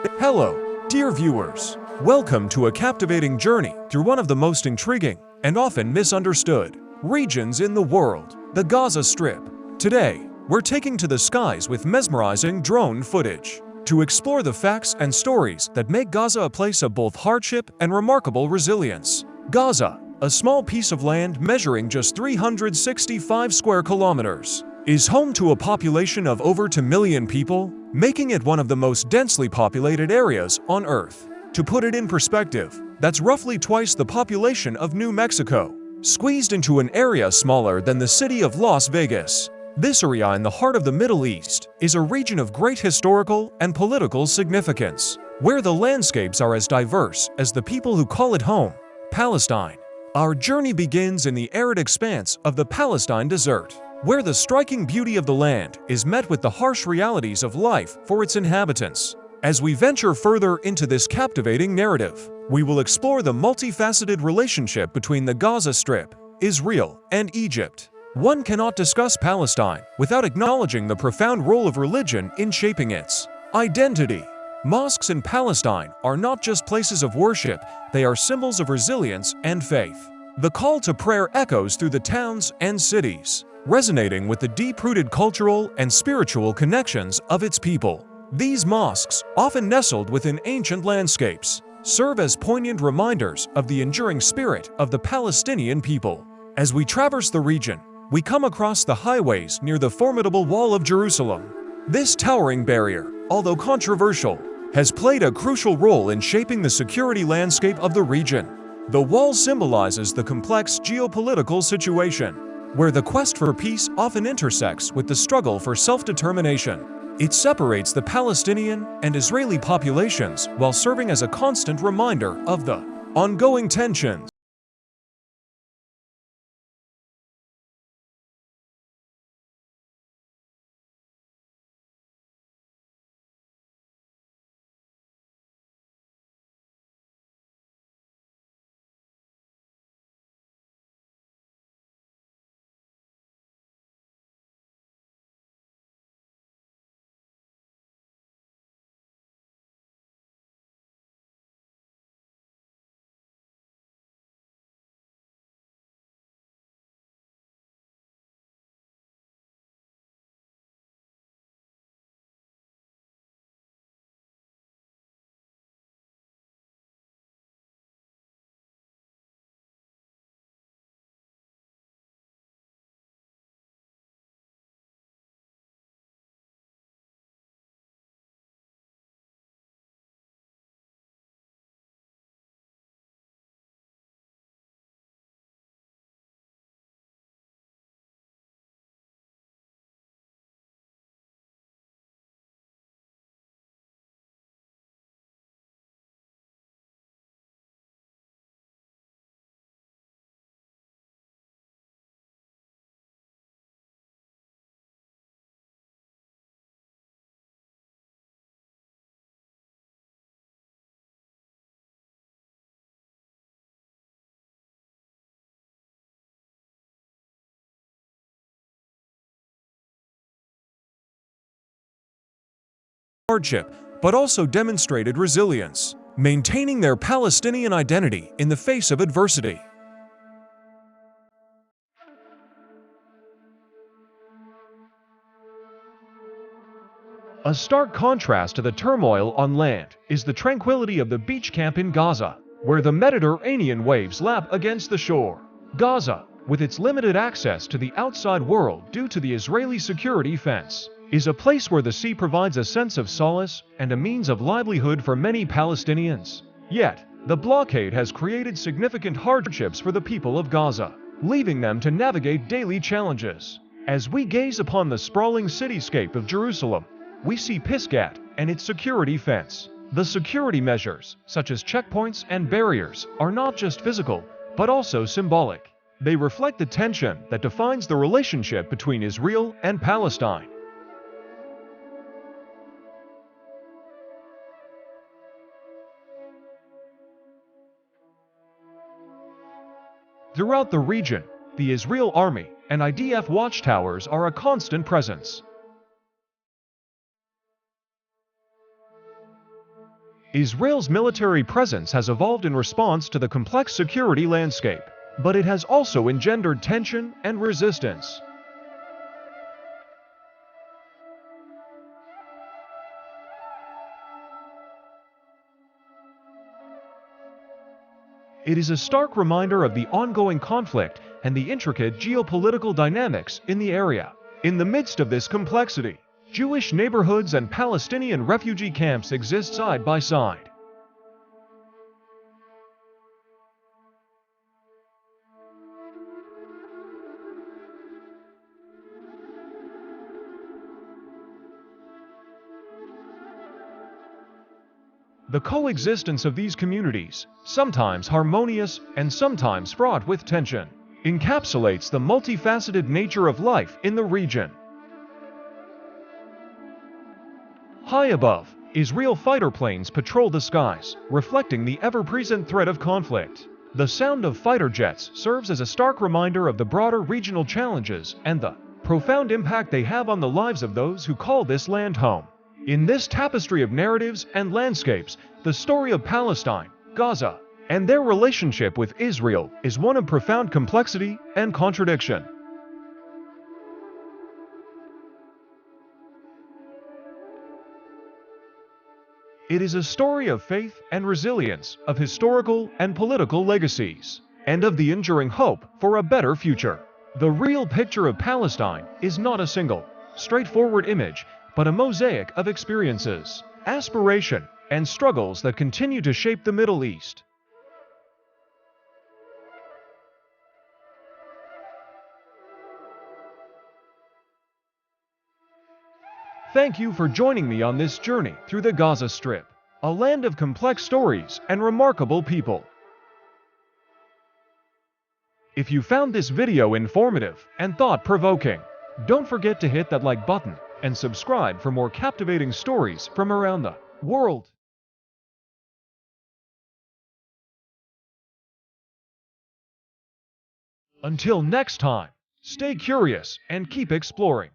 Hello, dear viewers. Welcome to a captivating journey through one of the most intriguing and often misunderstood regions in the world, the Gaza Strip. Today, we're taking to the skies with mesmerizing drone footage to explore the facts and stories that make Gaza a place of both hardship and remarkable resilience. Gaza, a small piece of land measuring just 365 square kilometers, is home to a population of over 2 million people, making it one of the most densely populated areas on Earth. To put it in perspective, that's roughly twice the population of New Mexico, squeezed into an area smaller than the city of Las Vegas. This area in the heart of the Middle East is a region of great historical and political significance, where the landscapes are as diverse as the people who call it home, Palestine. Our journey begins in the arid expanse of the Palestine Desert, where the striking beauty of the land is met with the harsh realities of life for its inhabitants. As we venture further into this captivating narrative, we will explore the multifaceted relationship between the Gaza Strip, Israel, and Egypt. One cannot discuss Palestine without acknowledging the profound role of religion in shaping its identity. Mosques in Palestine are not just places of worship, they are symbols of resilience and faith. The call to prayer echoes through the towns and cities, resonating with the deep-rooted cultural and spiritual connections of its people. These mosques, often nestled within ancient landscapes, serve as poignant reminders of the enduring spirit of the Palestinian people. As we traverse the region, we come across the highways near the formidable Wall of Jerusalem. This towering barrier, although controversial, has played a crucial role in shaping the security landscape of the region. The wall symbolizes the complex geopolitical situation, where the quest for peace often intersects with the struggle for self-determination. It separates the Palestinian and Israeli populations while serving as a constant reminder of the ongoing tensions. Hardship, but also demonstrated resilience, maintaining their Palestinian identity in the face of adversity. A stark contrast to the turmoil on land is the tranquility of the beach camp in Gaza, where the Mediterranean waves lap against the shore. Gaza, with its limited access to the outside world due to the Israeli security fence, is a place where the sea provides a sense of solace and a means of livelihood for many Palestinians. Yet, the blockade has created significant hardships for the people of Gaza, leaving them to navigate daily challenges. As we gaze upon the sprawling cityscape of Jerusalem, we see Pisgat and its security fence. The security measures, such as checkpoints and barriers, are not just physical, but also symbolic. They reflect the tension that defines the relationship between Israel and Palestine. Throughout the region, the Israel Army and IDF watchtowers are a constant presence. Israel's military presence has evolved in response to the complex security landscape, but it has also engendered tension and resistance. It is a stark reminder of the ongoing conflict and the intricate geopolitical dynamics in the area. In the midst of this complexity, Jewish neighborhoods and Palestinian refugee camps exist side by side. The coexistence of these communities, sometimes harmonious and sometimes fraught with tension, encapsulates the multifaceted nature of life in the region. High above, Israel fighter planes patrol the skies, reflecting the ever-present threat of conflict. The sound of fighter jets serves as a stark reminder of the broader regional challenges and the profound impact they have on the lives of those who call this land home. In this tapestry of narratives and landscapes, the story of Palestine, Gaza, and their relationship with Israel is one of profound complexity and contradiction. It is a story of faith and resilience, of historical and political legacies, and of the enduring hope for a better future. The real picture of Palestine is not a single, straightforward image, but a mosaic of experiences, aspiration, and struggles that continue to shape the Middle East. Thank you for joining me on this journey through the Gaza Strip, a land of complex stories and remarkable people. If you found this video informative and thought-provoking, don't forget to hit that like button and subscribe for more captivating stories from around the world. Until next time, stay curious and keep exploring.